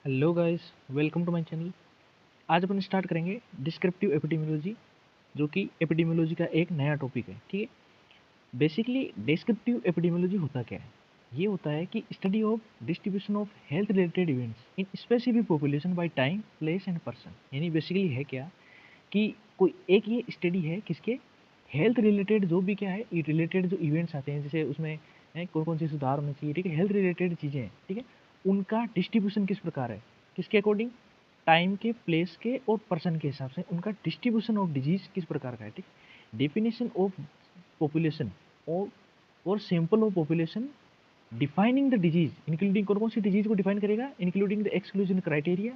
Hello guys, welcome to my channel. आज अपन start करेंगे डिस्क्रिप्टिव एपिडेमियोलॉजी, जो कि एपिडेमियोलॉजी का एक नया टॉपिक है। ठीक है। बेसिकली डिस्क्रिप्टिव एपिडेमियोलॉजी होता क्या है? ये होता है कि study of distribution of health related events in specific population by time, place and person. यानी बेसिकली है क्या कि कोई एक ये स्टडी है किसके हेल्थ रिलेटेड, जो भी क्या है रिलेटेड जो इवेंट्स आते हैं, जैसे उसमें कौन कौन से सुधार होने चाहिए। ठीक है, हेल्थ रिलेटेड चीज़ें हैं। ठीक है, उनका डिस्ट्रीब्यूशन किस प्रकार है, किसके अकॉर्डिंग, टाइम के, प्लेस के और पर्सन के हिसाब से उनका डिस्ट्रीब्यूशन ऑफ डिजीज किस प्रकार का है। ठीक, डेफिनेशन ऑफ पॉपुलेशन और sample of population, defining the disease including कौन कौन सी डिजीज को डिफाइन करेगा, इंक्लूडिंग द एक्सक्लूजन क्राइटेरिया।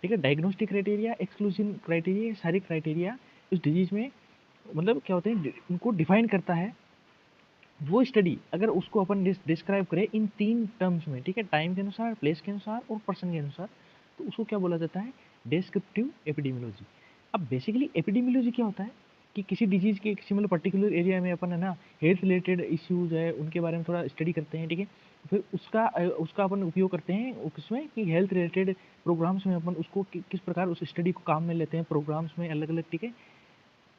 ठीक है, डायग्नोस्टिक क्राइटेरिया, एक्सक्लूजन क्राइटेरिया, सारे क्राइटेरिया उस डिजीज में मतलब क्या होते हैं, उनको डिफाइन करता है। वो स्टडी अगर उसको अपन डिस्क्राइब करें इन तीन टर्म्स में, ठीक है, टाइम के अनुसार, प्लेस के अनुसार और पर्सन के अनुसार, तो उसको क्या बोला जाता है, डिस्क्रिप्टिव एपिडेमियोलॉजी। अब बेसिकली एपिडेमियोलॉजी क्या होता है कि किसी डिजीज के किसी मतलब पर्टिकुलर एरिया में अपन है ना हेल्थ रिलेटेड इश्यूज है उनके बारे में थोड़ा स्टडी करते हैं। ठीक है, फिर उसका अपन उपयोग करते हैं किसमें कि हेल्थ रिलेटेड प्रोग्राम्स में अपन उसको किस प्रकार उस स्टडी को काम में लेते हैं प्रोग्राम्स में अलग अलग। ठीक है,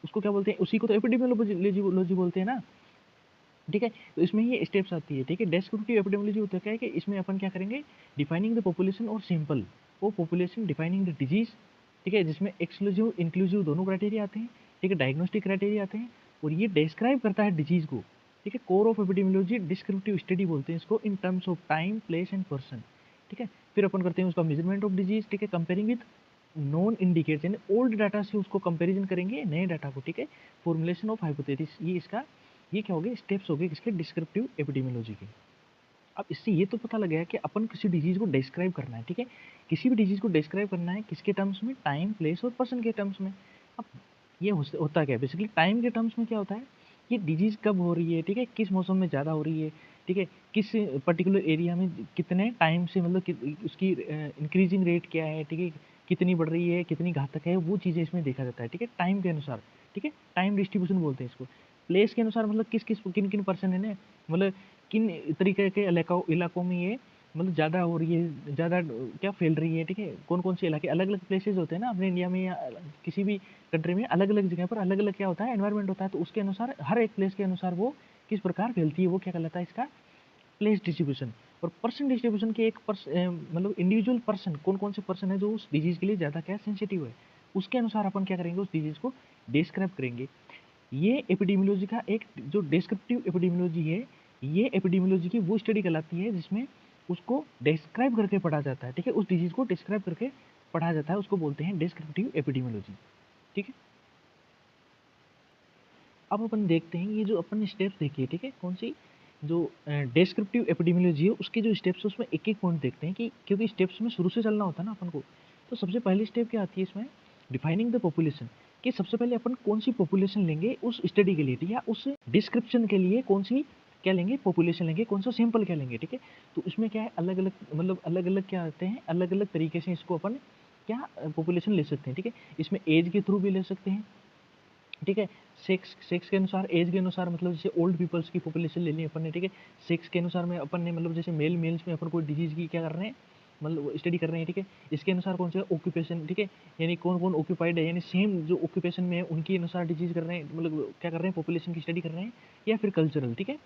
उसको क्या बोलते हैं, उसी को तो एपिडेमियोलॉजी बोलते हैं ना। ठीक है, तो इसमें ये स्टेप्स आती है। ठीक है, डेस्क्रिप्टिव एपिडेमियोलॉजी होता है क्या है कि इसमें अपन क्या करेंगे, डिफाइनिंग द पॉपुलेशन और सिंपल वो पॉपुलेशन, डिफाइनिंग द डिजीज। ठीक है, जिसमें एक्सक्लूसिव इंक्लूसिव दोनों क्राइटेरिया आते हैं। ठीक है, डायग्नोस्टिक क्राइटेरिया आते हैं और ये डिस्क्राइब करता है डिजीज को। ठीक है, core of epidemiology descriptive study बोलते हैं इसको, in terms of time, place and person. ठीक है, फिर अपन करते हैं उसका मेजरमेंट ऑफ डिजीज। ठीक है, कंपेयरिंग विद नॉन इंडिकेट यानी ओल्ड डाटा से उसको कंपैरिजन करेंगे नए डाटा को। ठीक है, फॉर्मुलेशन ऑफ हाइपोथेसिस, ये क्या हो गए, स्टेप्स हो गए किसके, डिस्क्रिप्टिव एपिडेमियोलॉजी के। अब इससे ये तो पता लग गया कि अपन किसी डिजीज को डिस्क्राइब करना है। ठीक है, किसी भी डिजीज को डिस्क्राइब करना है किसके टर्म्स में, टाइम, प्लेस और पर्सन के टर्म्स में। अब ये होता क्या है, बेसिकली टाइम के टर्म्स में क्या होता है, ये डिजीज कब हो रही है, ठीक है, किस मौसम में ज़्यादा हो रही है, ठीक है, किस पर्टिकुलर एरिया में कितने टाइम से मतलब उसकी इंक्रीजिंग रेट क्या है। ठीक है, कितनी बढ़ रही है, कितनी घातक है, वो चीज़ें इसमें देखा जाता है। ठीक है, टाइम के अनुसार। ठीक है, टाइम डिस्ट्रीब्यूशन बोलते हैं इसको। प्लेस के अनुसार मतलब किन किन पर्सन है ना, मतलब किन तरीके के इलाकों में ये मतलब ज़्यादा हो रही है, ज़्यादा क्या फैल रही है। ठीक है, कौन कौन से इलाके, अलग अलग प्लेसेज होते हैं ना अपने इंडिया में या किसी भी कंट्री में, अलग अलग जगह पर अलग अलग क्या होता है, एनवायरनमेंट होता है। तो उसके अनुसार हर एक प्लेस के अनुसार वो किस प्रकार फैलती है, वो क्या कहलाता है इसका प्लेस डिस्ट्रीब्यूशन। और पर्सन डिस्ट्रीब्यूशन के मतलब इंडिविजुअल पर्सन, कौन कौन से पर्सन है जो उस डिजीज के लिए ज़्यादा क्या सेंसिटिव है, उसके अनुसार अपन क्या करेंगे, उस डिजीज को डिस्क्राइब करेंगे। ये एपिडेमियोलॉजी का एक जो डिस्क्रिप्टिव एपिडेमियोलॉजी है, ये एपिडेमियोलॉजी की वो स्टडी कहलाती है जिसमें उसको डिस्क्राइब करके पढ़ा जाता है। ठीक है, उस डिजीज को डिस्क्राइब करके पढ़ा जाता है, उसको बोलते हैं डिस्क्रिप्टिव एपिडेमियोलॉजी। ठीक है, अब अपन देखते हैं ये जो अपन स्टेप्स देखिए। ठीक है, कौन सी जो डिस्क्रिप्टिव एपिडेमियोलॉजी है उसके जो स्टेप्स है उसमें एक एक पॉइंट देखते हैं कि क्योंकि स्टेप्स में शुरू से चलना होता है ना अपन को। तो सबसे पहली स्टेप क्या आती है इसमें, डिफाइनिंग द पॉपुलेशन, कि सबसे पहले अपन कौन सी पॉपुलेशन लेंगे उस स्टडी के लिए, ठीक है, या उस डिस्क्रिप्शन के लिए कौन सी क्या लेंगे, पॉपुलेशन लेंगे, कौन सा सैंपल क्या लेंगे। ठीक है, तो इसमें क्या है, अलग अलग मतलब अलग अलग क्या आते हैं, अलग अलग तरीके से इसको अपन क्या पॉपुलेशन ले सकते हैं। ठीक है, इसमें एज के थ्रू भी ले सकते हैं। ठीक है, सेक्स के अनुसार, एज के अनुसार, मतलब जैसे ओल्ड पीपल्स की पॉपुलेशन ले ली अपन ने। ठीक है, सेक्स के अनुसार में अपन ने मतलब जैसे मेल्स में अपन कोई डिजीज की क्या कर रहे हैं, मतलब स्टडी कर रहे हैं। ठीक है, इसके अनुसार कौन सा ऑक्यूपेशन, ठीक है, यानी कौन कौन ऑक्यूपाइड है, यानी सेम जो ऑक्यूपेशन में है उनके अनुसार डिजीज कर रहे हैं, मतलब क्या कर रहे हैं, पॉपुलेशन की स्टडी कर रहे हैं, या फिर कल्चरल। ठीक है,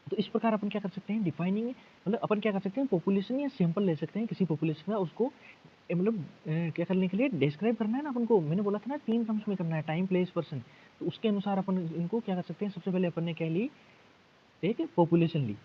तो इस प्रकार अपन क्या कर सकते हैं, डिफाइनिंग मतलब अपन क्या कर सकते हैं, पॉपुलेशन या सैंपल ले सकते हैं किसी पॉपुलेशन का, उसको मतलब क्या करने के लिए डिस्क्राइब करना है ना अपन को। मैंने बोला था ना तीन टर्म्स में करना है, टाइम, प्लेस, पर्सन। तो उसके अनुसार अपन इनको क्या कर सकते हैं, सबसे पहले अपन ने क्या ली, एक पॉपुलेशन ली।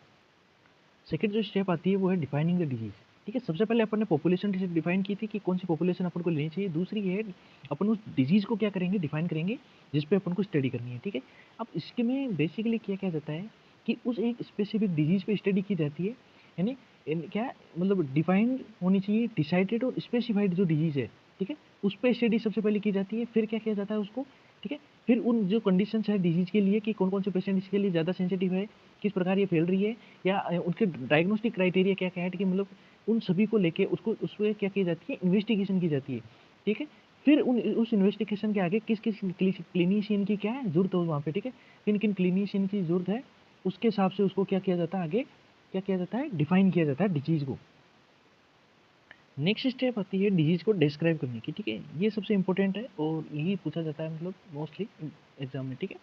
सेकंड जो स्टेप आती है वो है डिफाइनिंग द डिजीज। ठीक है, सबसे पहले अपन ने पॉपुलेशन डिफाइन की थी कि कौन सी पॉपुलेशन अपन को लेनी चाहिए। दूसरी है अपन उस डिजीज को क्या करेंगे, डिफाइन करेंगे जिस पे अपन को स्टडी करनी है। ठीक है, अब इसके में बेसिकली क्या किया जाता है कि उस एक स्पेसिफिक डिजीज पे स्टडी की जाती है, यानी क्या मतलब डिफाइंड होनी चाहिए, डिसाइडेड और स्पेसिफाइड जो डिजीज है। ठीक है, उस पर स्टडी सबसे पहले की जाती है, फिर क्या किया जाता है उसको। ठीक है, फिर उन जो कंडीशंस है डिजीज के लिए कि कौन कौन से पेशेंट इसके लिए ज़्यादा सेंसिटिव है, किस प्रकार ये फैल रही है, या उनके डायग्नोस्टिक क्राइटेरिया क्या क्या है। ठीक है, मतलब उन सभी को लेके उसको उस पर क्या की जाती है, इन्वेस्टिगेशन की जाती है। ठीक है, फिर उस इन्वेस्टिगेशन के आगे किस किस क्लिनिशियन की क्या है जरूरत है वहाँ पे। ठीक है, किन किन क्लिनिशियन की जरूरत है, उसके हिसाब से उसको क्या किया जाता है, आगे क्या किया जाता है, डिफाइन किया जाता है डिजीज को। नेक्स्ट स्टेप आती है डिजीज़ को डिस्क्राइब करने की, ठीक है। ये सबसे इंपॉर्टेंट है और यही पूछा जाता है मतलब मोस्टली एग्जाम में, ठीक है।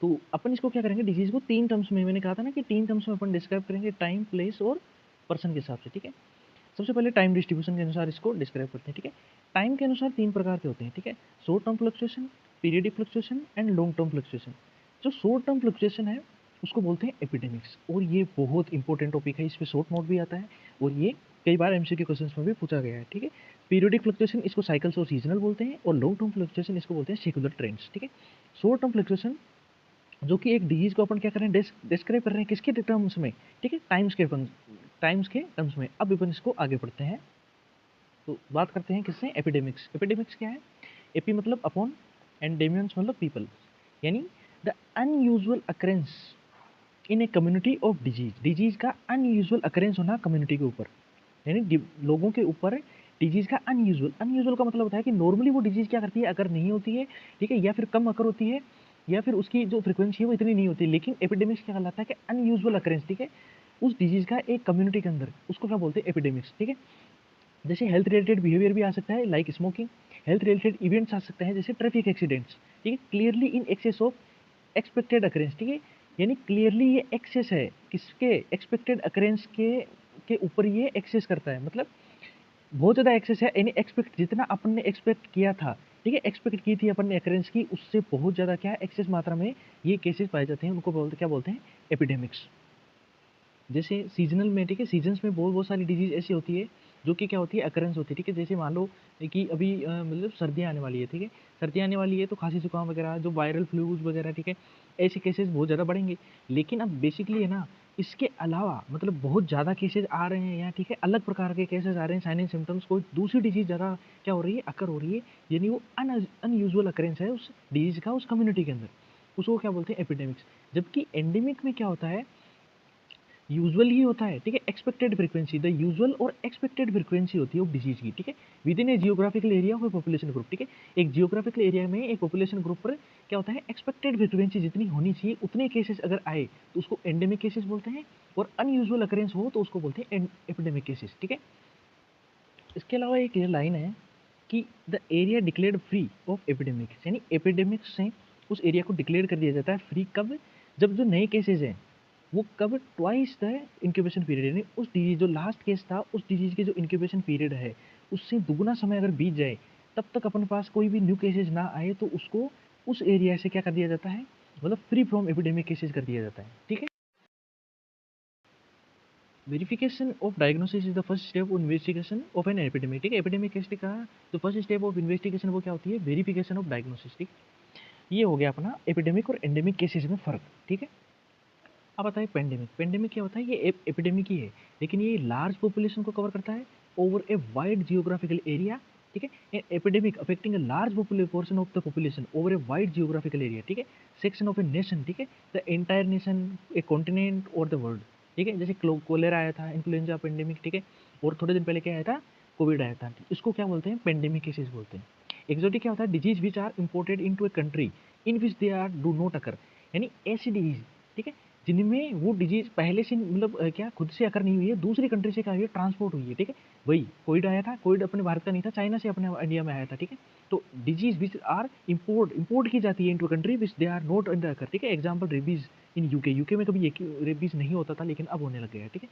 तो अपन इसको क्या करेंगे, डिजीज़ को 3 टर्म्स में, मैंने कहा था ना कि 3 टर्म्स में अपन डिस्क्राइब करेंगे, टाइम, प्लेस और पर्सन के हिसाब से, ठीक है। सबसे पहले टाइम डिस्ट्रीब्यूशन के अनुसार इसको डिस्क्राइब करते हैं, ठीक है। टाइम के अनुसार 3 प्रकार के होते हैं, ठीक है। Short term fluctuation, periodic fluctuation and long term fluctuation. जो शॉर्ट टर्म फ्लक्चुएशन है उसको बोलते हैं एपिडेमिक्स, और ये बहुत इंपॉर्टेंट टॉपिक है, इस पे शॉर्ट नोट भी आता है और ये कई बार एमसीक्यू क्वेश्चंस में भी पूछा गया है, ठीक है। पीरियडिक फ्लक्चुएशन इसको साइकिल्स और सीजनल बोलते हैं, और लॉन्ग टर्म फ्लक्चुएशन इसको बोलते हैं सेक्युलर ट्रेंड्स, ठीक है। शॉर्ट टर्म फ्लक्चुएशन जो कि एक डिजीज को अपन क्या कर रहे हैं, डिस्क्राइब कर रहे हैं किसके टर्म्स में, ठीक है, टाइम्स के टर्म्स में। अब अपन इसको आगे बढ़ते हैं, तो बात करते हैं किससे, एपिडेमिक्स। एपिडेमिक्स क्या है, एपी मतलब अपॉन, एंडेमियंस मतलब पीपल, यानी the unusual occurrence in a community of disease. Disease का अनयूजुअल अकरेंस होना कम्युनिटी के ऊपर, यानी लोगों के ऊपर डिजीज का अनयूजुअल। अनयूजुअल का मतलब होता है कि नॉर्मली वो डिजीज क्या करती है, अगर नहीं होती है, ठीक है, या फिर कम अकर होती है, या फिर उसकी जो फ्रिक्वेंसी है वो इतनी नहीं होती। लेकिन एपिडेमिक्स क्या कहलाता है कि अनयूजुअल अकरेंस, ठीक है, उस डिजीज का एक कम्युनिटी के अंदर, उसको क्या बोलते हैं, एपिडेमिक्स, ठीक है। जैसे हेल्थ रिलेटेड बिहेवियर भी आ सकता है, like smoking. Health related events आ सकते हैं जैसे ट्रैफिक एक्सीडेंट्स, ठीक है, clearly in excess of expected occurrence, ठीक है, यानी क्लियरली ये एक्सेस है किसके, एक्सपेक्टेड अकरेंस के ऊपर ये एक्सेस करता है, मतलब बहुत ज़्यादा एक्सेस है, यानी एक्सपेक्ट, जितना अपन ने एक्सपेक्ट किया था, ठीक है, एक्सपेक्ट की थी अपन ने अकरेंस की, उससे बहुत ज़्यादा क्या एक्सेस मात्रा में ये केसेस पाए जाते हैं, उनको बोलते क्या बोलते हैं, एपिडेमिक्स। जैसे सीजनल में, ठीक है, सीजन्स में बहुत बहुत सारी डिजीज ऐसी होती है जो कि क्या होती है, अकरेंस होती है, ठीक है। जैसे मान लो कि अभी मतलब सर्दियाँ आने वाली है, ठीक है, सर्दियाँ आने वाली है तो खांसी जुकाम वगैरह, जो वायरल फ्लूज वगैरह, ठीक है, ऐसे केसेस बहुत ज़्यादा बढ़ेंगे। लेकिन अब बेसिकली है ना, इसके अलावा मतलब बहुत ज़्यादा केसेस आ रहे हैं यहाँ, ठीक है, अलग प्रकार के केसेस आ रहे हैं, साइन एंड सिम्टम्स, कोई दूसरी डिजीज ज़्यादा क्या हो रही है, अकर हो रही है, यानी वो अनयूजुअल अकरेंस है उस डिजीज का उस कम्युनिटी के अंदर, उसको क्या बोलते हैं, एपिडेमिक्स। जबकि एंडेमिक में क्या होता है, यूजुअल ही होता है, ठीक है, एक्सपेक्टेड फ्रीक्वेंसी, द यूजुअल और एक्सपेक्टेड फ्रीक्वेंसी होती है डिजीज की, ठीक है, with in A geographical area of A population group, ठीक है। एक जियोग्राफिकल एरिया में एक पॉपुलेशन ग्रुप पर क्या होता है, एक्सपेक्टेड फ्रीक्वेंसी जितनी होनी चाहिए उतने केसेस अगर आए तो उसको एंडेमिक केसेस बोलते हैं, और अनयूजुअल अकरेंस हो तो उसको बोलते हैं एपिडेमिक केसेस, ठीक है। इसके अलावा एक ये लाइन है कि the area declared free of epidemics, यानी एपिडेमिक्स से उस एरिया को डिक्लेयर कर दिया जाता है फ्री, कब, जब जो नए केसेज हैं वो कब, ट्वाइस द इंक्यूबेशन पीरियड, यानी उस डिजीज जो लास्ट केस था उस डिजीज के जो इंक्यूबेशन पीरियड है उससे दुगुना समय अगर बीत जाए, तब तक अपन पास कोई भी न्यू केसेज ना आए तो उसको उस एरिया से क्या कर दिया जाता है, मतलब फ्री फ्रॉम एपिडेमिक केसेज कर दिया जाता है, ठीक है। Verification of diagnosis is the first step of investigation of an epidemic, ठीक है। एपिडेमिक केस का जो फर्स्ट स्टेप ऑफ इन्वेस्टिगेशन वो क्या होती है, वेरिफिकेशन ऑफ डायग्नोसिस, ठीक। ये हो गया अपना एपिडेमिक और एंडेमिक केसेस में फर्क, ठीक है। अब आता है पेंडेमिक। पेंडेमिक क्या होता है, ये एपिडेमिक ही है, लेकिन ये लार्ज पॉपुलेशन को कवर करता है over a wide geographical area, ठीक है। Epidemic affecting a large portion of the population over a wide geographical area, ठीक है, सेक्शन ऑफ ए नेशन, ठीक है, the entire nation, A continent और द वर्ल्ड, ठीक है। जैसे कोलेरा आया था, इन्फ्लुएंजा पेंडेमिक, ठीक है, और थोड़े दिन पहले क्या आया था, कोविड आया था, इसको क्या बोलते हैं, पेंडेमिक केसेस बोलते हैं। एक्सोटिक क्या होता है, disease which are imported into a country in which they are do not occur, यानी ऐसी डिजीज, ठीक है, जिनमें वो डिजीज पहले से मतलब क्या खुद से अकर नहीं हुई है, दूसरी कंट्री से क्या हुई है, ट्रांसपोर्ट हुई है, ठीक है। वही कोविड आया था, कोविड अपने भारत का नहीं था, चाइना से अपने इंडिया में आया था, ठीक है। तो डिजीज विच आर इम्पोर्ट की जाती है into country which they are not under occur, ठीक है। Example rabies in UK, UK में कभी रेबीज नहीं होता था लेकिन अब होने लग गया है, ठीक है।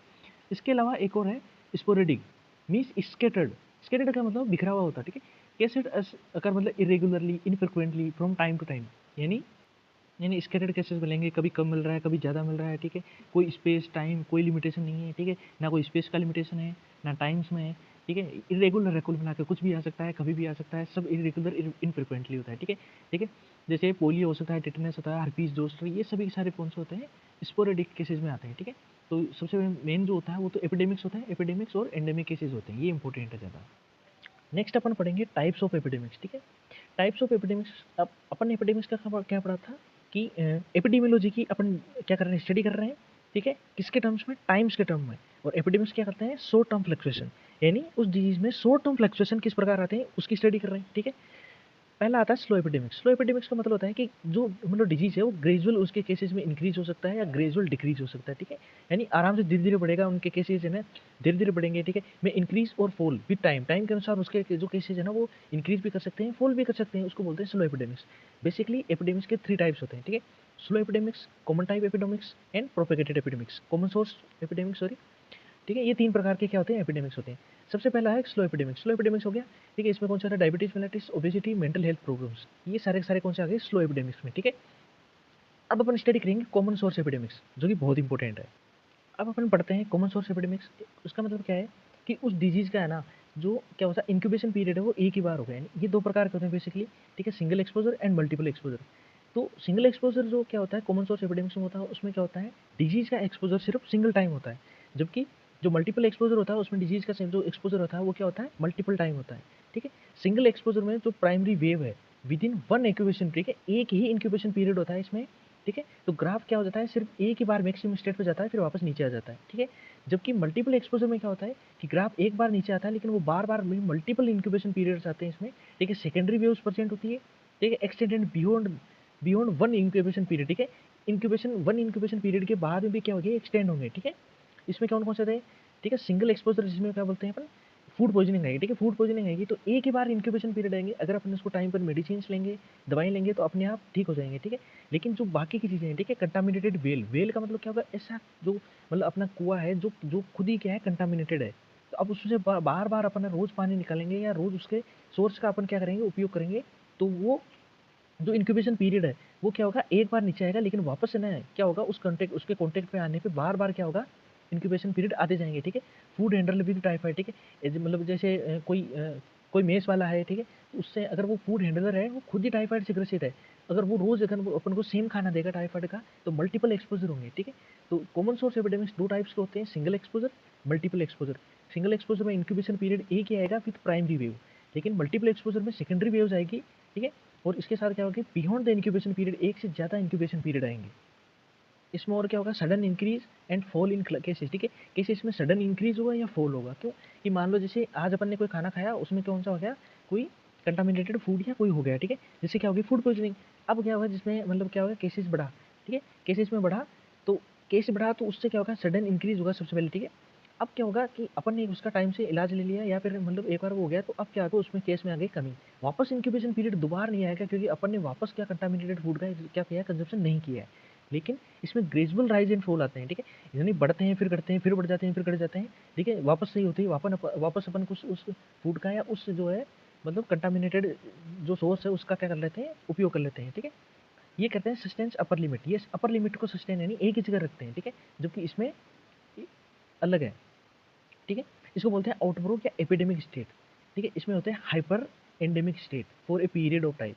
इसके अलावा एक और है स्पोरेडिक, मीन्स स्केटर्ड। स्केटर्ड का मतलब बिखरा हुआ होता है, ठीक है। कैसेड अकर मतलब irregularly, infrequently, from time to time, यानी स्कैटर्ड केसेस मिलेंगे, कभी कम मिल रहा है कभी ज़्यादा मिल रहा है, ठीक है। कोई स्पेस टाइम कोई लिमिटेशन नहीं है, ठीक है, ना कोई स्पेस का लिमिटेशन है ना टाइम्स में है, ठीक है। इरेगुलर है, कुल मिला के कुछ भी आ सकता है, कभी भी आ सकता है, सब इरेगुलर इनफ्रिक्वेंटली होता है, ठीक है, ठीक है। जैसे पोलियो हो सकता है, टिटनेस होता है, हर्पीस जोस्टर, ये सभी सारे कौन से होते हैं, स्पोरेडिक केसेज में आते हैं, ठीक है। तो सबसे मेन जो होता है वो तो एपिडेमिक्स होता है, एपिडेमिक्स और एंडेमिक केसेज होते हैं, ये इंपॉर्टेंट है ज़्यादा। नेक्स्ट अपन पढ़ेंगे टाइप्स ऑफ एपिडेमिक्स, ठीक है। टाइप्स ऑफ एपिडेमिक्स, अब अपन एपिडेमिक्स का क्या पढ़ा था कि एपिडेमियोलॉजी की अपन क्या कर रहे हैं, स्टडी कर रहे हैं, ठीक है, किसके टर्म्स में, टाइम्स के टर्म में। और एपिडेमिक्स क्या करते हैं, शॉर्ट टर्म फ्लक्चुएशन, यानी उस डिजीज में शॉर्ट टर्म फ्लक्चुएशन किस प्रकार आते हैं उसकी स्टडी कर रहे हैं, ठीक है। पहला आता है स्लो एपिडेमिक्स। स्लो एपिडेमिक्स का मतलब होता है कि जो मतलब डिजीज है वो ग्रेजुअल उसके केसेस में इंक्रीज हो सकता है या ग्रेजुअल डिक्रीज हो सकता है, ठीक है। यानी आराम से धीरे धीरे बढ़ेगा, उनके केसेस है ना धीरे धीरे बढ़ेंगे, ठीक है। में इंक्रीज और फॉल विद टाइम, टाइम के अनुसार उसके जो केसेस है ना वो इंक्रीज भी कर सकते हैं, फॉल भी कर सकते हैं, उसको बोलते हैं स्लो एपिडेमिक्स। बेसिकली एपिडेमिक्स के 3 टाइप्स होते हैं, ठीक है। Slow epidemics, common type epidemics and propagated epidemics, common source epidemics, sorry, ठीक है। ये 3 प्रकार के क्या होते हैं, एपिडेमिक्स होते हैं। सबसे पहला है स्लो एपिडेमिक्स। स्लो एपिडेमिक्स हो गया, ठीक है। इसमें कौन सा था, diabetes mellitus, obesity, mental health problems, ये सारे के सारे कौन से आ गए, स्लो एपिडेमिक्स में, ठीक है। अब अपन स्टडी करेंगे कॉमन सोर्स एपिडेमिक्स, जो कि बहुत इंपॉर्टेंट है। अब अपन पढ़ते हैं कॉमन सोर्स एपिडेमिक्स। उसका मतलब क्या है कि उस डिजीज का है ना जो क्या होता है इंक्यूबेशन पीरियड है वो एक ही बार हो गया है। ये 2 प्रकार के होते हैं बेसिकली, ठीक है। Single exposure and multiple exposure. तो सिंगल एक्सपोजर जो क्या होता है कॉमन सोर्स एपिडेमिक्स में होता है, उसमें क्या होता है डिजीज का एक्सपोजर सिर्फ सिंगल टाइम होता है, जबकि जो मल्टीपल एक्सपोजर होता है उसमें डिजीज का जो एक्सपोजर होता है वो क्या होता है मल्टीपल टाइम होता है, ठीक है। सिंगल एक्सपोजर में जो प्राइमरी वेव है विद इन वन इंक्यूबेशन, ठीक है, एक ही इंक्यूबेशन पीरियड होता है इसमें, ठीक है। तो ग्राफ क्या हो जाता है सिर्फ एक ही बार मैक्सिमम स्टेट पे जाता है फिर वापस नीचे आ जाता है, ठीक है। जबकि मल्टीपल एक्सपोजर में क्या होता है कि ग्राफ एक बार नीचे आता है लेकिन वो बार बार मल्टीपल इंक्यूबेशन पीरियड्स आते हैं इसमें, ठीक है। सेकेंडरी वेव्स प्रेजेंट होती है, ठीक है, extended beyond beyond one incubation period, ठीक है। वन इंक्यूबेशन पीरियड के बाद में भी क्या होगी एक्सटेंड होंगे, ठीक है। इसमें कौन से थे, ठीक है। सिंगल एक्सपोजर जिसमें क्या बोलते हैं अपन फूड पॉइजनिंग आएगी, ठीक है। फूड पॉइजनिंग आएगी तो एक ही बार इंक्यूबेशन पीरियड आएंगे, अगर अपन उसको टाइम पर मेडिसिन लेंगे, दवाई लेंगे तो अपने आप ठीक हो जाएंगे, ठीक है। लेकिन जो बाकी की चीज़ें हैं, ठीक है, कंटामिनेटेड वेल, वेल का मतलब क्या होगा, ऐसा जो मतलब अपना कुआं है जो जो खुद ही क्या है कंटामिनेटेड है, तो अब उससे बार बार अपन रोज पानी निकालेंगे या रोज उसके सोर्स का अपन क्या करेंगे उपयोग करेंगे, तो वो जो इंक्यूबेशन पीरियड है वो क्या होगा एक बार नीचे आएगा लेकिन वापस से ना क्या होगा उसके कॉन्टेक्ट पे आने पे बार बार क्या होगा इंक्यूबेशन पीरियड आते जाएंगे, ठीक है। फूड हैंडलर भी टाइफाइड, ठीक है, मतलब जैसे कोई मेस वाला है, ठीक है, तो उससे अगर वो फूड हैंडलर है वो खुद ही टाइफाइड से ग्रसित है, अगर वो रोज अगर वो अपन को सेम खाना देगा टाइफाइड का तो मल्टीपल एक्सपोजर होंगे, ठीक है। तो कॉमन सोर्स एपिडेमिक्स 2 टाइप्स के होते हैं, single exposure, multiple exposure. Single exposure में इंक्यूबेशन पीरियड एक ही आएगा विद प्राइमरी वेव, लेकिन मल्टीपल एक्सपोजर में सेकेंडरी वेव्स आएगी, ठीक है। और इसके साथ क्या होगा बियॉन्ड द इंक्यूबेशन पीरियड एक से ज़्यादा इंक्यूबेशन पीरियड आएंगे। इसमें और क्या होगा sudden increase and fall in cases, ठीक है। केसेस में सडन इंक्रीज होगा या फॉल होगा, क्यों कि मान लो जैसे आज अपन ने कोई खाना खाया उसमें कौन सा हो गया कोई कंटामिनेटेड फूड या कोई हो गया, ठीक है, जिससे क्या होगी फूड पॉइजनिंग। अब क्या होगा जिसमें मतलब क्या होगा केसेस बढ़ा, ठीक है, केसेस में बढ़ा तो केस बढ़ा तो उससे क्या होगा सडन इंक्रीज होगा सबसे पहले, ठीक है। अब क्या होगा कि अपन ने उसका टाइम से इलाज ले लिया या फिर मतलब एक बार वो हो गया तो अब क्या होगा उसमें केस में आ गई कमी, वापस इंक्यूबेशन पीरियड दोबारा नहीं आएगा क्योंकि अपन ने वापस क्या कंटामिनेटेड फूड का क्या किया कंजप्शन नहीं किया है। लेकिन इसमें ग्रेजुअल राइज एंड फॉल आते हैं, ठीक है, यानी बढ़ते हैं फिर घटते हैं फिर बढ़ जाते हैं फिर घट जाते हैं, ठीक है, वापस सही होती है वापस अपन कुछ उस फूड का या उस जो है मतलब कंटामिनेटेड जो सोर्स है उसका क्या कर लेते हैं उपयोग कर लेते हैं, ठीक है। ये कहते हैं सस्टेंस अपर लिमिट, ये अपर लिमिट को सस्टेन यानी एक ही जगह रखते हैं, ठीक है, जबकि इसमें अलग है, ठीक है। इसको बोलते हैं आउटब्रोक या एपिडेमिक स्टेट, ठीक है। इसमें होते हैं hyper endemic state for a period of time.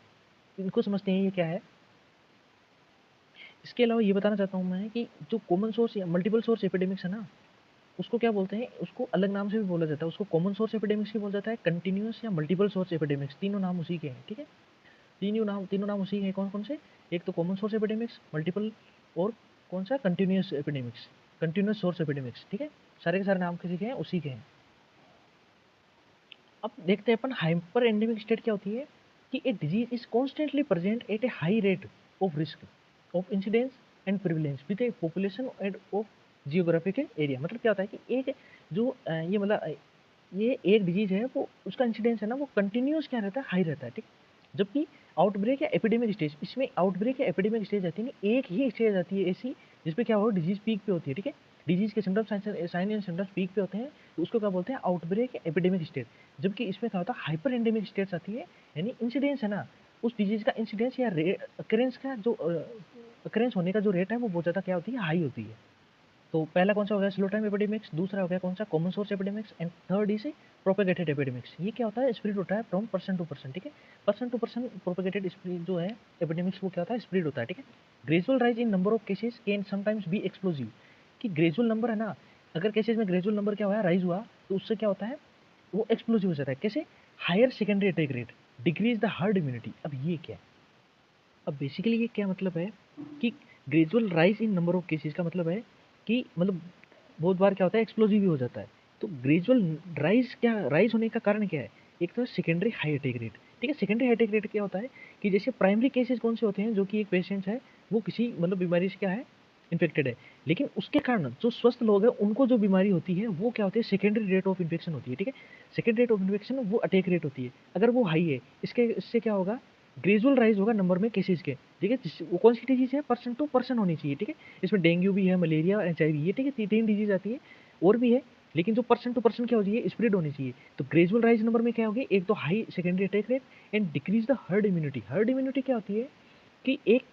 इनको समझते हैं ये क्या है। इसके अलावा ये बताना चाहता हूँ मैं कि जो कॉमन सोर्स या मल्टीपल सोर्स एपिडेमिक्स है ना उसको क्या बोलते हैं, उसको अलग नाम से भी बोला जाता है, उसको कॉमन सोर्स एपिडेमिक्स भी बोला जाता है, कंटिन्यूस या मल्टीपल सोर्स एपिडेमिक्स, तीनों नाम उसी के हैं, ठीक है। तीनों नाम उसी के हैं, कौन कौन से, एक तो कॉमन सोर्स एपिडेमिक्स, मल्टीपल और कौन सा continuous epidemics, continuous source epidemics, ठीक है। सारे के सारे नाम किसी के हैं उसी के हैं। अब देखते हैं अपन हाइपर एंडेमिक स्टेट क्या होती है कि a disease is constantly present at A high rate of risk of incidence and prevalence with A population end of geographical area. मतलब क्या होता है कि एक जो ये मतलब ये एक डिजीज है वो उसका इंसिडेंस है ना वो कंटिन्यूस क्या रहता है हाई रहता है, ठीक। जबकि आउटब्रेक या एपिडेमिक स्टेज, इसमें आउटब्रेक या एपिडेमिक स्टेज आती है ना एक ही स्टेज आती है ऐसी जिसपे क्या हो डिजीज पीक पे होती है, ठीक है। डिजीज के symptoms sign and symptoms peak पे होते हैं तो उसको क्या बोलते हैं आउटब्रेक या एपिडेमिक स्टेज। जबकि इसमें क्या होता है हाइपर एंडेमिक स्टेट्स आती है, यानी इंसिडेंस है ना उस डिजीज का इंसिडेंस या अकरेंस का जो अकरेंस होने का जो रेट है वो बहुत ज़्यादा क्या होती है हाई होती है। तो पहला कौन सा हो गया स्लो टाइम एपिडेमिक्स, दूसरा हो गया कौन सा common source epidemics and third is propagated epidemics. ये क्या होता है स्प्रेड होता है फ्रॉम पर्सन टू पर्सन, ठीक है। Person to person propagated spread जो है एपिडेमिक्स वो क्या होता है स्प्रेड होता है, ठीक है। Gradual rise in number of cases can sometimes be explosive, कि ग्रेजुअल नंबर है ना अगर केसेस में ग्रेजुअल नंबर क्या हुआ राइज हुआ तो उससे क्या होता है वो एक्सप्लोजिव हो जाता है, कैसे higher secondary attack rate decrease the herd immunity. अब ये क्या है, अब बेसिकली ये क्या मतलब है कि gradual rise in number of cases का मतलब है कि मतलब बहुत बार क्या होता है एक्सप्लोजिव भी हो जाता है। तो ग्रेजुअल राइज क्या राइज होने का कारण क्या है, एक तो सेकेंडरी हाई अटैक रेट, ठीक है। सेकेंडरी हार्ट अटैक रेट क्या होता है कि जैसे प्राइमरी केसेस कौन से होते हैं, जो कि एक पेशेंट है वो किसी मतलब बीमारी से क्या है, इन्फेक्टेड है, लेकिन उसके कारण जो स्वस्थ लोग हैं उनको जो बीमारी होती है वो क्या होती है, सेकेंडरी रेट ऑफ इन्फेक्शन होती है। ठीक है, सेकेंडरी रेट ऑफ इन्फेक्शन वो अटैक रेट होती है। अगर वो हाई है, इससे क्या होगा, ग्रेजुअल राइज होगा नंबर में केसेस के। ठीक है, वो कौन सी डिजीज है, पर्सन टू पर्सन होनी चाहिए। ठीक है, इसमें डेंगू भी है, मलेरिया, HIV है। ठीक है, तीन डिजीज आती है, और भी है, लेकिन जो पर्सन टू पर्सन क्या हो चाहिए, स्प्रेड होनी चाहिए। तो ग्रेजुअल राइज नंबर में क्या होगी, एक तो high secondary attack rate and decrease the herd immunity. Herd immunity क्या होती है कि एक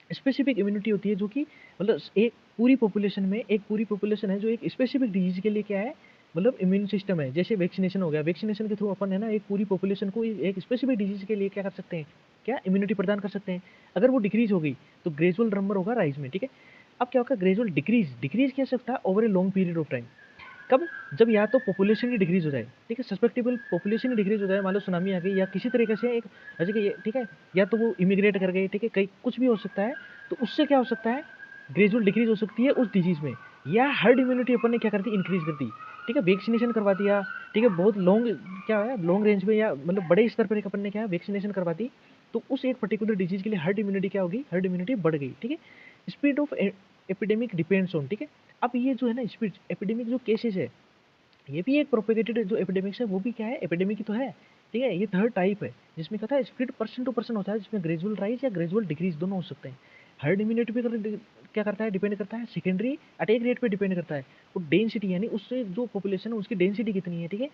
स्पेसिफिक इम्यूनिटी होती है, जो कि मतलब एक पूरी पॉपुलेशन में, एक पूरी पॉपुलेशन है जो एक स्पेसिफिक डिजीज के लिए क्या है, मतलब इम्यून सिस्टम है। जैसे वैक्सीनेशन हो गया, वैक्सीनेशन के थ्रू अपन है ना एक पूरी पॉपुलेशन को एक स्पेसिफिक डिजीज के लिए क्या कर सकते हैं, क्या इम्यूनिटी प्रदान कर सकते हैं। अगर वो डिक्रीज हो गई तो ग्रेजुअल नंबर होगा राइज में। ठीक है, अब क्या होगा, ग्रेजुअल डिक्रीज, डिक्रीज क्या सकता है over a long period of time. कब, जब या तो पॉपुलेशन ही डिक्रीज हो जाए, ठीक है, सस्पेक्टेबल पॉपुलेशन ही डिक्रीज हो जाए, मान लो सुनामी आ गई या किसी तरीके से एक ऐसे कि ठीक है, या तो वो इमिग्रेट कर गए, ठीक है, कहीं कुछ भी हो सकता है, तो उससे क्या हो सकता है, ग्रेजुअल डिक्रीज हो सकती है उस डिजीज में। या हर्ड इम्यूनिटी अपन ने क्या कर दी, इंक्रीज कर दी। ठीक है, वैक्सीनेशन करवा दिया, ठीक है, बहुत लॉन्ग क्या है, लॉन्ग रेंज में या मतलब बड़े स्तर पर अपन ने क्या वैक्सीनेशन करवा दी, तो उस एक पर्टिकुलर डिजीज के लिए हर्ड इम्यूनिटी क्या होगी, हर्ड इम्यूनिटी बढ़ गई। ठीक है, speed of epidemic depends on, ठीक है, अब ये जो है ना स्पीड एपिडेमिक जो केसेस है, ये भी एक प्रोपेगेटेड जो एपिडेमिक्स है, वो भी क्या है, एपिडेमिक ही तो है। ठीक है, ये थर्ड टाइप है जिसमें कहता है स्प्लिट पर्सन टू पर्सन होता है, जिसमें ग्रेजुअल राइज या ग्रेजुअल डिक्रीज दोनों हो सकते हैं। हर्ड इम्यूनिटी पे क्या करता है, डिपेंड करता है, सेकेंडरी अटैक रेट पे डिपेंड करता है, और डेंसिटी यानी उससे जो पॉपुलेशन है उसकी डेंसिटी कितनी है। ठीक है,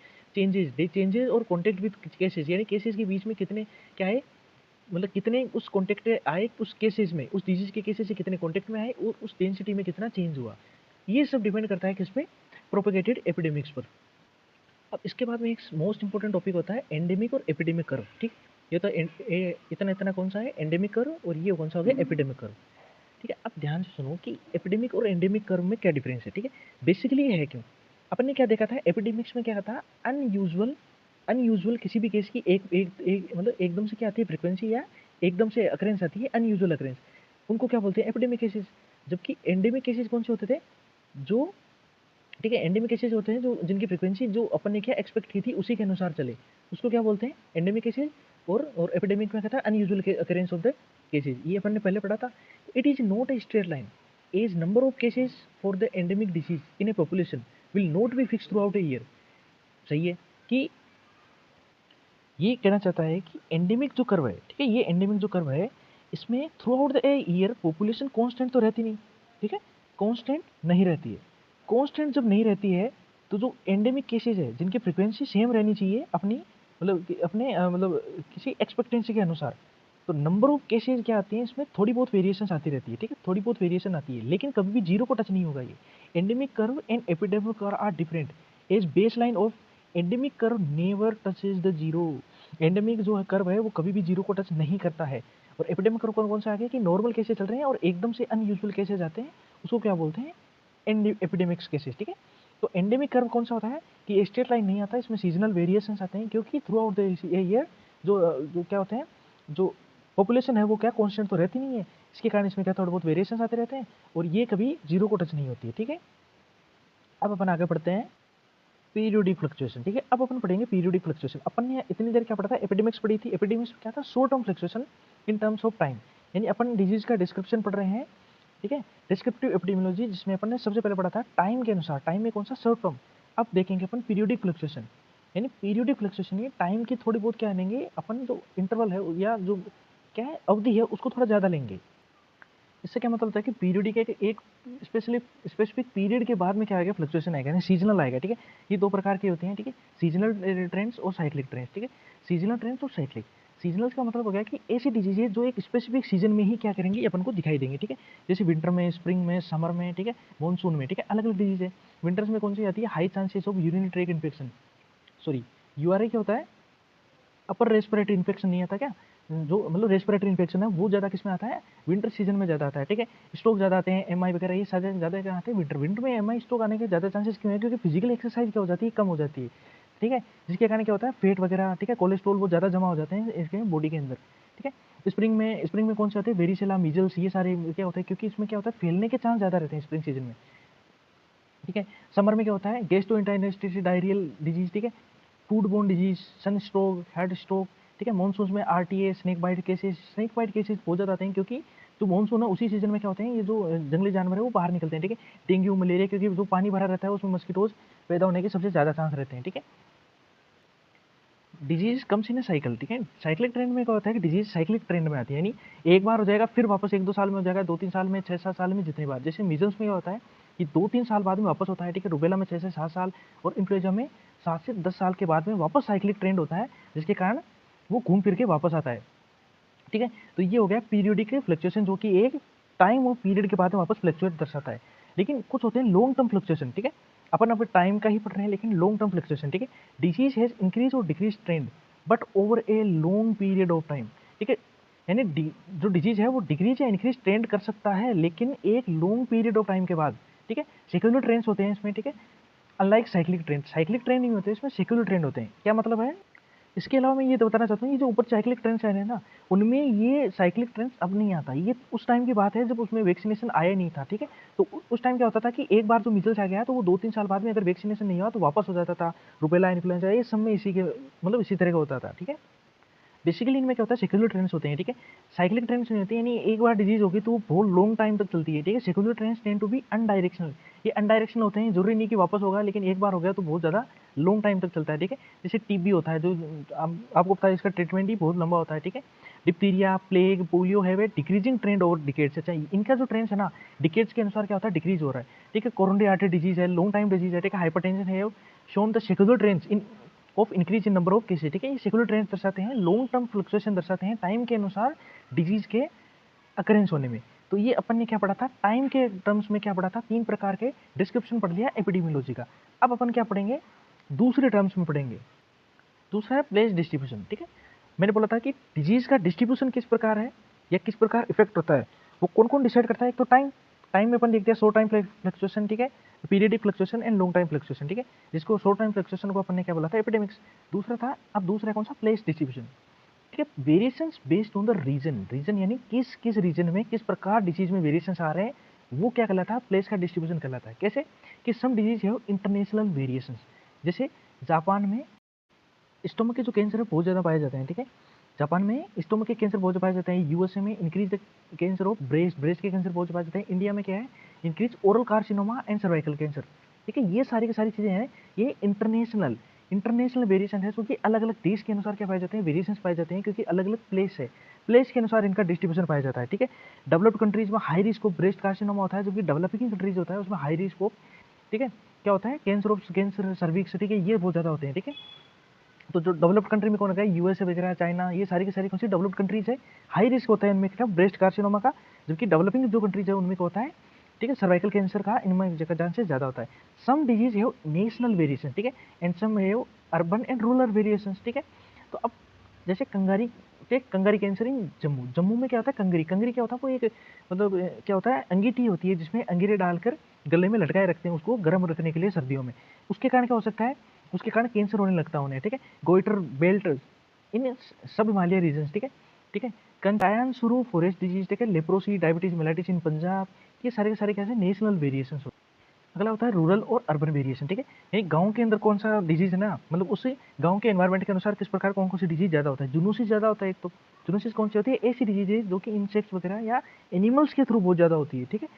चेंजेस और कॉन्टेक्ट विद केसेस, यानी केसेस के बीच में कितने क्या है, मतलब कितने उस कॉन्टेक्ट आए उस केसेस में, उस डिजीज के केसेस से कितने कॉन्टेक्ट में आए और उस डेंसिटी में कितना चेंज हुआ, ये सब डिपेंड करता है किस पे, प्रोपेगेटेड एपिडेमिक्स पर। अब इसके बाद में एक मोस्ट इंपॉर्टेंट टॉपिक होता है एंडेमिक और एपिडेमिक कर्व। ठीक, ये तो इतना इतना कौन सा है, एंडेमिक कर्व, और ये कौन सा हो गया, एपिडेमिक कर्व। ठीक है, अब ध्यान से सुनो कि एपिडेमिक और एंडेमिक कर्व में क्या डिफरेंस है। ठीक है, बेसिकली ये है क्यों, अपन ने क्या देखा था, एपिडेमिक्स में क्या था, अनयूजुअल अनयूजुअल किसी भी केस की एक मतलब एकदम से क्या आती है फ्रीक्वेंसी, या एकदम से अकरेंस आती है, अनयूजुअल अकरेंस, उनको क्या बोलते हैं, एपिडेमिक केसेस। जबकि एंडेमिक केसेस कौन से होते थे, जो ठीक है, एंडेमिक केसेस होते हैं जो जिनकी फ्रीक्वेंसी जो अपन ने क्या एक्सपेक्ट की थी उसी के अनुसार चले, उसको क्या बोलते हैं, एंडेमिक केसेस। और एपिडेमिक में क्या था, unusual occurrence of the cases, ये अपन ने पहले पढ़ा था। It is not a straight line, as number of cases for the endemic disease in a population will not be fix throughout a year. सही है, कि ये कहना चाहता है कि एंडेमिक जो कर्व है, ठीक है, ये एंडेमिक जो कर्व है, इसमें through out the year population constant तो रहती नहीं। ठीक है, कांस्टेंट नहीं रहती है। कांस्टेंट जब नहीं रहती है, तो जो एंडेमिक केसेस है जिनकी फ्रीक्वेंसी सेम रहनी चाहिए अपनी मतलब अपने मतलब किसी एक्सपेक्टेंसी के अनुसार, तो नंबर ऑफ केसेस क्या आती हैं इसमें, थोड़ी बहुत वेरिएशन आती रहती है। ठीक है, थोड़ी बहुत वेरिएशन आती है, लेकिन कभी भी जीरो को टच नहीं होगा। ये endemic curve and epidemic curve are different, as base line of endemic curve never touches the zero. Endemic जो कर्व है वो कभी भी जीरो को टच नहीं करता है। और एपिडेमिक कर्व कौन कौन से आ गए कि नॉर्मल केसेस चल रहे हैं और एकदम से अनयूजुअल केसेस आते हैं, उसको क्या बोलते हैं, एपिडेमिक्स केसेस। ठीक है, तो एंडेमिक कर्व कौन सा होता है कि स्ट्रेट लाइन नहीं आता, इसमें सीजनल वेरिएशंस आते हैं, क्योंकि थ्रू आउट द ईयर जो जो क्या होते हैं, जो पॉपुलेशन है वो क्या कांस्टेंट तो रहती नहीं है, इसके कारण इसमें क्या थोड़े बहुत वेरिएशंस आते रहते हैं, और ये कभी जीरो को टच नहीं होती है। ठीक है, अब अपन आगे बढ़ते हैं, पीरियोडिक फ्लक्चुएशन। ठीक है, अब अपन पढ़ेंगे पीरियोडिक फ्लक्चुएशन। अपन ने इतनी देर क्या पढ़ा था, एपिडेमिक्स पढ़ी थी। एपिडेमिक्स में क्या था, short term fluctuation in terms of time, यानी अपन डिजीज का डिस्क्रिप्शन पढ़ रहे हैं। ठीक है, डिस्क्रिप्टिव एपिडेमियोलॉजी, जिसमें अपन ने सबसे पहले पढ़ा था टाइम के अनुसार, टाइम में कौन सा, शॉर्ट टर्म। अब देखेंगे अपन पीरियोडिक फ्लक्चुएशन, यानी पीरियोडिक फ्लक्चुएशन ये टाइम की थोड़ी बहुत क्या लेंगे अपन, जो इंटरवल है या जो क्या है अवधि है उसको थोड़ा ज़्यादा लेंगे। इससे क्या मतलब होता है कि पीरियडिक एक स्पेशली स्पेसिफिक पीरियड के बाद में क्या आएगा, फ्लक्चुएशन आएगा, यानी सीजनल आएगा। ठीक है, ये दो प्रकार की होती हैं। ठीक है, सीजनल ट्रेंड्स और साइक्लिक ट्रेंड्स। ठीक है, सीजनल ट्रेंड्स और साइक्लिक। सीजनल का मतलब हो गया कि ऐसी डिजीज है जो एक स्पेसिफिक सीजन में ही क्या करेंगे, अपन को दिखाई देंगे। ठीक है, जैसे विंटर में, स्प्रिंग में, समर में, ठीक है, मानसून में। ठीक है, अलग अलग डिजीज है। विंटर्स में कौन सी आती है, high chances of urinary tract infection, sorry URI क्या होता है, अपर रेस्पिरेटरी इन्फेक्शन नहीं आता क्या, जो मतलब रेस्पिरेटरी इन्फेक्शन है वो ज़्यादा किस में आता है, विंटर सीजन में ज़्यादा आता है। ठीक है, स्ट्रोक ज़्यादा आते हैं, MI वगैरह ये सारे ज़्यादा क्या आते हैं विंटर। विंटर में MI स्ट्रोक आने के ज़्यादा चांसेस क्यों है, क्योंकि फिजिकल एक्सरसाइज क्या हो जाती है, कम हो जाती है। ठीक है, जिसके कारण क्या होता है, फेट वगैरह, ठीक है, कोलेस्ट्रॉल वो ज़्यादा जमा हो जाते हैं इसके बॉडी के अंदर। ठीक है, स्प्रिंग में कौन से आते हैं, वेरिसेला, मीजल्स, ये सारे क्या होता है, क्योंकि इसमें क्या होता है, फैलने के चांस ज़्यादा रहते हैं स्प्रिंग सीजन में। ठीक है, समर में क्या होता है, गैस्ट्रोइंटेस्टाइनल डायरियल डिजीज, ठीक है, food borne disease, sun stroke, head stroke, ठीक है। मानसून में आरटीए, स्नेक बाइट केसेस बहुत ज़्यादा आते हैं, क्योंकि जो मानसून है उसी सीजन में क्या होते हैं, ये जो जंगली जानवर है वो बाहर निकलते हैं, ठीक है। डेंगू, मलेरिया, क्योंकि जो पानी भरा रहता है उसमें मस्कीटोज पैदा होने के सबसे ज़्यादा चांस रहते हैं, ठीक है। डिजीज कम्स इन साइकिल, ठीक है। साइक्लिक ट्रेंड में क्या होता है कि डिजीज साइक्लिक ट्रेंड में आती है, यानी एक बार हो जाएगा फिर वापस 1-2 साल में हो जाएगा, 2-3 साल में, 6-7 साल में, जितनी बार। जैसे मीजल्स में क्या होता है कि 2-3 साल बाद में वापस होता है, ठीक है। रुबेला में 6 से 7 साल और इन्फ्लुएंजा में 7 से 10 साल के बाद में वापस साइक्लिक ट्रेंड होता है, जिसके कारण वो घूम फिर के वापस आता है, ठीक है। तो ये हो गया पीरियोडिक फ्लक्चुएशन, जो कि एक टाइम और पीरियड के बाद में वापस फ्लक्चुएट दर्शाता है। लेकिन कुछ होते हैं लॉन्ग टर्म फ्लक्चुएशन, ठीक है। अपन अब टाइम का ही पढ़ रहे हैं, लेकिन लॉन्ग टर्म फ्लक्चुएशन, ठीक है। डिजीज हैज इंक्रीज और decrease trend but over a long period of time, ठीक है। यानी जो डिजीज है वो डिक्रीज या इंक्रीज ट्रेंड कर सकता है, लेकिन एक लॉन्ग पीरियड ऑफ टाइम के बाद, ठीक है। सेक्युलर ट्रेंड्स होते हैं इसमें, ठीक है। अनलाइक साइक्लिक ट्रेंड नहीं होते इसमें, सेक्युलर ट्रेंड होते हैं। क्या मतलब है? इसके अलावा मैं ये तो बताना चाहता हूँ, ये जो ऊपर साइक्लिक ट्रेंड्स आ रहे हैं ना, उनमें ये साइक्लिक ट्रेंड्स अब नहीं आता। ये उस टाइम की बात है जब उसमें वैक्सीनेशन आया नहीं था, ठीक है। तो उस टाइम क्या होता था कि एक बार जो मीजल्स आ गया तो वो 2-3 साल बाद में अगर वैक्सीनेशन नहीं हुआ तो वापस हो जाता था। रुबेला, इन्फ्लुएंजा, ये सब में इसी के मतलब इसी तरह का होता था, ठीक है। बेसिकली इनमें क्या होता है, सेक्युलर ट्रेंड्स होते हैं, ठीक है। साइक्लिक ट्रेंड्स नहीं होते, यानी एक बार डिजीज होगी तो वो बहुत लॉन्ग टाइम तक चलती है, ठीक है। Secular trends tend to be unidirectional, ये अनडायरेक्शनल होते हैं, जरूरी नहीं कि वापस होगा, लेकिन एक बार हो गया तो बहुत ज़्यादा लॉन्ग टाइम तक चलता है, ठीक है। जैसे टीबी होता है, जो आपको पता है इसका ट्रीटमेंट ही बहुत लंबा होता है, ठीक है। Diphtheria, plague, polio have a decreasing trend over decades. अच्छा, इनका जो ट्रेंड है ना, डिकेड्स के अनुसार क्या होता है, डिक्रीज हो रहा है, ठीक है। कोरोनरी आर्टरी डिजीज है, लॉन्ग टाइम डिजीज है, ठीक है। हाइपरटेंशन है, shown the secular trends in of increase in number of cases, ठीक है। ये सेक्युलर ट्रेंड्स दर्शाते हैं, लॉन्ग टर्म फ्लक्चुएशन दर्शाते हैं टाइम के अनुसार डिजीज के अकरेंस होने में। तो ये अपन ने क्या पढ़ा था, टाइम के टर्म्स में क्या पढ़ा था, 3 प्रकार के डिस्क्रिप्शन पढ़ लिया एपिडेमियोलॉजी का। अब अपन क्या पढ़ेंगे, दूसरे टर्म्स में पढ़ेंगे। दूसरा है प्लेस डिस्ट्रीब्यूशन, ठीक है। मैंने बोला था कि डिजीज का डिस्ट्रीब्यूशन किस प्रकार है या किस प्रकार इफेक्ट होता है, वो कौन कौन डिसाइड करता है। एक तो टाइम, टाइम में अपन देखते हैं शॉर्ट टाइम फ्लक्चुएशन, ठीक है। Periodic fluctuation and long time fluctuation, ठीक है। जिसको शॉर्ट टाइम फ्लक्चुएशन को अपन ने क्या बोला था, एपिडेमिक्स। दूसरा था, अब दूसरा कौन सा, प्लेस डिस्ट्रीब्यूशन, ठीक है। Variations based on the region, region यानी किस किस रीजन में किस प्रकार डिजीज में वेरिएशंस आ रहे हैं, वो क्या कहलाता है, प्लेस का डिस्ट्रीब्यूशन कहलाता है। कैसे कि सम डिजीज है इंटरनेशनल वेरिएशंस, जैसे जापान में स्टोमक के जो कैंसर है बहुत ज़्यादा पाए जाते हैं, ठीक है। जापान में स्टोमक के कैंसर बहुत पाए जाते हैं। यूएसए में increase the cancer of breast, breast के कैंसर बहुत पाए जाते हैं। इंडिया में क्या है, increase oral carcinoma and cervical cancer, ठीक है। ये सारी की सारी चीज़ें हैं, ये इंटरनेशनल इंटरनेशनल वेरिएशन है, क्योंकि अलग अलग देश के अनुसार क्या पाए जाते हैं, वेरिएशंस पाए जाते हैं, क्योंकि अलग अलग प्लेस है, प्लेस के अनुसार इनका डिस्ट्रीब्यूशन पाया जाता है, ठीक है। डेवलप्ड कंट्रीज में high risk of breast carcinoma होता है, जो कि डेवलपिंग कंट्रीज होता है उसमें हाई रिस्क ऑफ, ठीक है, क्या होता है, कैंसर सर्विक्स, ठीक है, ये बहुत ज़्यादा होते हैं, ठीक है। तो जो डेवलप्ड कंट्री में कौन है, यूएसए वगैरह, चाइना, ये सारी की सारी कौन सी डेवलप्ड कंट्रीज है, हाई रिस्क होता है इनमें क्या, ब्रेस्ट कार्सिनोमा का। जबकि डेवलपिंग जो कंट्रीज है उनमें क्या होता है, ठीक है, सर्वाइकल कैंसर का इनमें चांसेस ज़्यादा होता है। सम डिजीज है नेशनल वेरिएशन, ठीक है, एंड सम है अर्बन एंड रूरल वेरिएशन, ठीक है। तो अब जैसे कंगारी कैंसर इन जम्मू, जम्मू में क्या होता है, कंगरी, कंगरी क्या होता है, वो एक मतलब क्या होता है, अंगीठी होती है जिसमें अंगीरे डालकर गले में लटकाए रखते हैं उसको गर्म रखने के लिए सर्दियों में। उसके कारण क्या हो सकता है, उसके कारण कैंसर होने लगता है उन्हें, ठीक है। गोइटर बेल्ट इन सब हिमालय रीजन, ठीक है, ठीक है। कंटायन शुरू फॉरेस्ट डिजीज, ठीक है, लेप्रोसी, डायबिटीज मेलाइटिस इन पंजाब, ये सारे के सारे कैसे नेशनल वेरिएशन। अगला होता है रूरल और अर्बन वेरिएशन, ठीक है। यानी गांव के अंदर कौन सा डिजीज है ना, मतलब उसी गांव के एनवायरमेंट के अनुसार किस प्रकार कौन कौन सी डिजीज ज्यादा होता है। जूनोसिस ज्यादा होता है एक तो, जूनोसिस कौन सी होती है, ऐसी डिजीज है जो कि इंसेक्ट्स वगैरह या एनिमल्स के थ्रू बहुत ज्यादा होती है, ठीक है।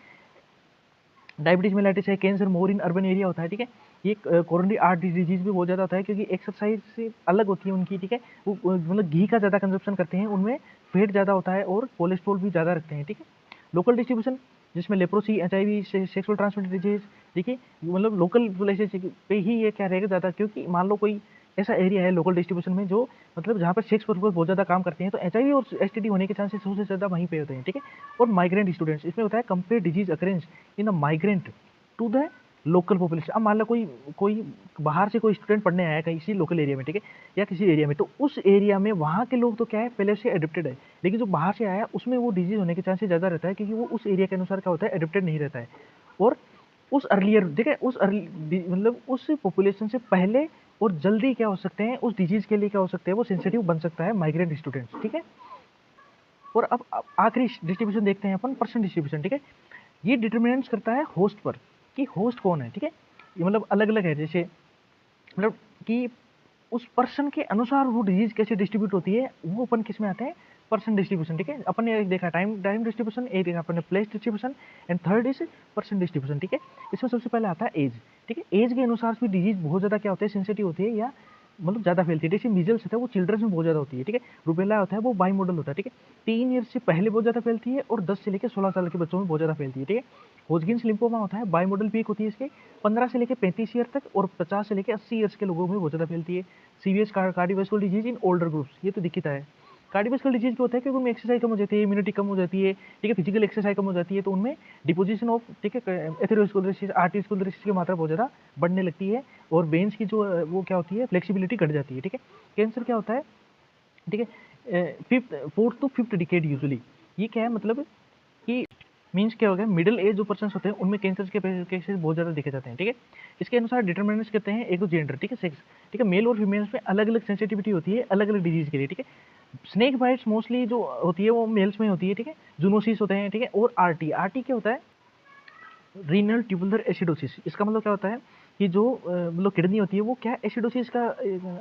डायबिटीज मेलाइटिस है, cancer more in urban area होता है, ठीक है। ये कोरोनरी आर्टरी डिजीज भी बहुत ज़्यादा होता है, क्योंकि एक्सरसाइज से अलग होती है उनकी, ठीक है। वो मतलब घी का ज़्यादा कंजप्शन करते हैं, उनमें फैट ज़्यादा होता है और कोलेस्ट्रॉल भी ज़्यादा रखते हैं, ठीक है। लोकल डिस्ट्रीब्यूशन, जिसमें leprosy, HIV, sexual transmitted disease, ठीक है, मतलब लोकल प्लेसेस पे ही ये क्या रहेगा ज़्यादा, क्योंकि मान लो कोई ऐसा एरिया है लोकल डिस्ट्रीब्यूशन में जो मतलब जहाँ पर सेक्स वर्कर्स बहुत ज़्यादा काम करते हैं, तो एचआईवी और एसटीडी होने के चांसेस सबसे ज़्यादा वहीं पे होते हैं, ठीक है। और माइग्रेंट स्टूडेंट्स, इसमें होता है compare disease occurrence in the migrant to the local population. अब मान लो कोई कोई बाहर से कोई स्टूडेंट पढ़ने आया कहीं किसी लोकल एरिया में, ठीक है, या किसी एरिया में, तो उस एरिया में वहाँ के लोग तो क्या है, पहले से एडिप्टेड है, लेकिन जो बाहर से आया उसमें वो डिजीज होने के चांसेस ज़्यादा रहता है, क्योंकि वो उस एरिया के अनुसार क्या होता है, एडिप्टेड नहीं रहता है। और उस अर्लियर, ठीक है, उस मतलब उस पॉपुलेशन से पहले और जल्दी क्या हो सकते हैं, उस डिजीज के लिए क्या हो सकते हैं, वो सेंसिटिव बन सकता है माइग्रेंट स्टूडेंट्स, ठीक है। और अब आखिरी डिस्ट्रीब्यूशन देखते हैं अपन, पर्सन डिस्ट्रीब्यूशन, ठीक है। ये डिटर्मिनेंट्स करता है होस्ट पर, कि होस्ट कौन है, ठीक है। ये मतलब अलग अलग है, जैसे मतलब कि उस पर्सन के अनुसार वो डिजीज कैसे डिस्ट्रीब्यूट होती है, वो अपन किस में आते हैं, पर्सन डिस्ट्रीब्यूशन। ठीक है, अपन ने एक देखा टाइम डिस्ट्रीब्यूशन, एक देखा अपन ने place distribution, and third is person distribution. ठीक है, इसमें सबसे पहले आता है एज। ठीक है, एज के अनुसार भी डिजीज बहुत ज़्यादा क्या होता है, सेंसिटिव होती है या मतलब ज़्यादा फैलती है। जैसे मीजल्स होता है वो चिल्ड्रंस में बहुत ज़्यादा होती है। ठीक है, रुबेला होता है वो बाई मॉडल होता है। ठीक है, 3 ईयर से पहले बहुत ज़्यादा फैलती है और 10 से लेकर 16 साल के बच्चों में बहुत ज़्यादा फैलती है। ठीक है, होजकिन्स लिम्फोमा होता है बाई मॉडल पीक होती है इसके 15 से लेकर 35 ईयर तक, और 50 से लेकर 80 ईयर्स के लोगों में बहुत ज़्यादा फैलती है। सीवियस cardiovascular disease in older groups, ये तो दिखता है। कार्डियोवास्कुलर डिजीज क्या होता है कि उनमें एक्सरसाइज कम हो जाती है, इम्यूनिटी कम हो जाती है। ठीक है, फिजिकल एक्सरसाइज कम हो जाती है, तो उनमें डिपोजिशन ऑफ, ठीक है, एथेरोस्क्लेरोसिस, आर्टेरियोस्क्लेरोसिस की मात्रा बहुत ज़्यादा बढ़ने लगती है, और वेन्स की जो वो क्या होती है, फ्लेक्सिबिलिटी घट जाती है। ठीक है, कैंसर क्या होता है, ठीक है, fifth, fourth to fifth decade usually, ये क्या है मतलब कि मीन्स क्या हो गया, मिडिल एज जो पर्सन होते हैं उनमें कैंसर के केसेस बहुत ज़्यादा देखे जाते हैं। ठीक है, इसके अनुसार डिटर्मिनेंट्स कहते हैं, एक तो जेंडर, ठीक है, सेक्स। ठीक है, मेल और फीमेल्स में अलग अलग सेंसिटिविटी होती है अलग अलग डिजीज के लिए। ठीक है, स्नेक बाइट्स मोस्टली जो होती है वो मेल्स में होती है। ठीक है, जूनोसिस होते हैं। ठीक है, और आरटी, आरटी क्या होता है, रीनल ट्यूबुलर एसिडोसिस। इसका मतलब क्या होता है कि जो मतलब किडनी होती है वो क्या एसिडोसिस का,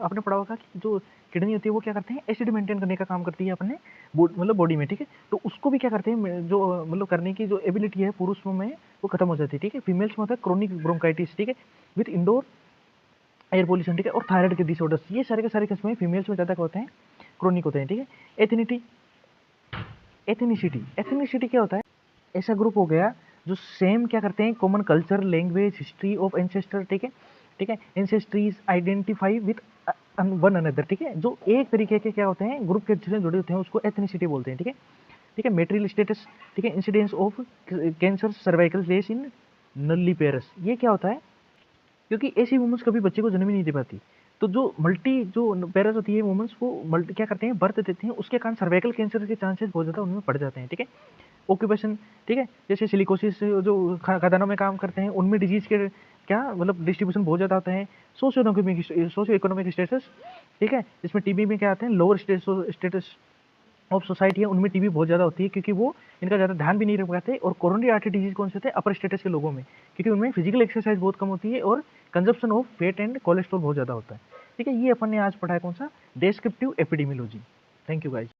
आपने पढ़ा होगा कि जो किडनी होती है वो क्या करते हैं, एसिड मेंटेन करने का काम करती है अपने मतलब बॉडी में। ठीक है, तो उसको भी क्या करते हैं, जो मतलब करने की जो एबिलिटी है पुरुषों में वो खत्म हो जाती है। ठीक है, फीमेल्स में होता है क्रोनिक ब्रोंकाइटिस। ठीक है, विथ इंडोर एयर पोल्यूशन। ठीक है, और थायराइड के डिसऑर्डर्स, ये सारे के सारे किस्में फीमेल्स में ज़्यादा होते हैं, क्रोनिक होते हैं। ठीक है, एथिनिटी, एथनिसिटी क्या होता है, ऐसा ग्रुप हो गया जो सेम क्या करते हैं, common culture, language, history of ancestor. ठीक है, ठीक है, एंसेस्ट्रीज आइडेंटिफाई विथ वन अनदर। ठीक है, जो एक तरीके के क्या होते हैं, ग्रुप के जिससे जुड़े होते हैं उसको एथनिसिटी बोलते हैं। ठीक है, ठीक है, मेटेरियल स्टेटस, ठीक है, incidence of cancer cervical race in nulliparous, ये क्या होता है, क्योंकि ऐसी वुमेन्स कभी बच्चे को जन्म ही नहीं दे पाती, तो जो मल्टी जो पेरेंट्स होती है वुमेन्स वो मल्टी क्या करते हैं, बर्थ देते हैं, उसके कारण सर्वाइकल कैंसर के चांसेस बहुत ज़्यादा उनमें बढ़ जाते हैं। ठीक है, ऑक्यूपेशन, ठीक है, जैसे सिलिकोसिस जो खदानों में काम करते हैं उनमें डिजीज के क्या मतलब डिस्ट्रीब्यूशन बहुत ज़्यादा होता है। सोशियो इकोनॉमिक स्टेटस, ठीक है, इसमें टीबी में क्या आते हैं, लोअर स्टेटस ऑफ सोसाइटी है उनमें टीबी बहुत ज़्यादा होती है, क्योंकि वो इनका ज़्यादा ध्यान भी नहीं रख पाते। और कोरोनरी आर्टरी डिजीज कौन से होते हैं, अपर स्टेटस के लोगों में, क्योंकि उनमें फिजिकल एक्सरसाइज बहुत कम होती है और consumption of fat and cholesterol बहुत ज़्यादा होता है। ठीक है, ये अपन ने आज पढ़ा है कौन सा, descriptive epidemiology. Thank you guys.